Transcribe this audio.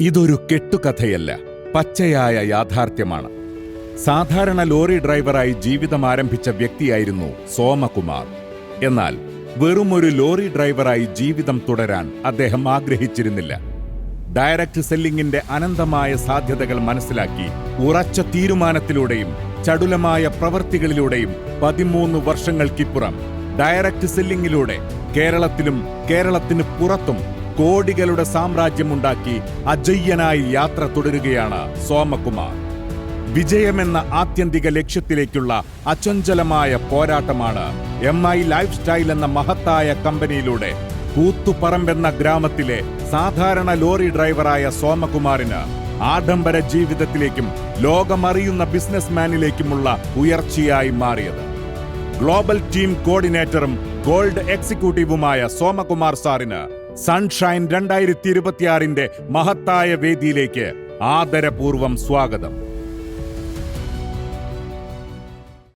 ഇതൊരു കെട്ടുകഥയല്ല, പച്ചയായ യാഥാർത്ഥ്യമാണ്. സാധാരണ ലോറി ഡ്രൈവറായി ജീവിതം ആരംഭിച്ച വ്യക്തിയായിരുന്നു സോമകുമാർ. എന്നാൽ വെറുമൊരു ലോറി ഡ്രൈവറായി ജീവിതം തുടരാൻ അദ്ദേഹം ആഗ്രഹിച്ചിരുന്നില്ല. ഡയറക്റ്റ് സെല്ലിംഗിന്റെ അനന്തമായ സാധ്യതകൾ മനസ്സിലാക്കി ഉറച്ച തീരുമാനത്തിലൂടെയും ചടുലമായ പ്രവൃത്തികളിലൂടെയും 13 വർഷങ്ങൾക്കിപ്പുറം ഡയറക്റ്റ് സെല്ലിംഗിലൂടെ കേരളത്തിലും കേരളത്തിന് പുറത്തും കോടികളുടെ സാമ്രാജ്യമുണ്ടാക്കി അജയ്യനായി യാത്ര തുടരുകയാണ് സോമകുമാർ. വിജയമെന്ന ആത്യന്തിക ലക്ഷ്യത്തിലേക്കുള്ള അചഞ്ചലമായ പോരാട്ടമാണ് MI ലൈഫ് സ്റ്റൈൽ എന്ന മഹത്തായ കമ്പനിയിലൂടെ കൂത്തുപറമ്പെന്ന ഗ്രാമത്തിലെ സാധാരണ ലോറി ഡ്രൈവറായ സോമകുമാറിന് ആഡംബര ജീവിതത്തിലേക്കും ലോകമറിയുന്ന ബിസിനസ്മാനിലേക്കുമുള്ള ഉയർച്ചയായി മാറിയത്. ഗ്ലോബൽ ടീം കോർഡിനേറ്ററും ഗോൾഡ് എക്സിക്യൂട്ടീവുമായ സോമകുമാർ സാറിന് സൺഷൈൻ 2026 മഹത്തായ വേദിയിലേക്ക് ആദരപൂർവം സ്വാഗതം.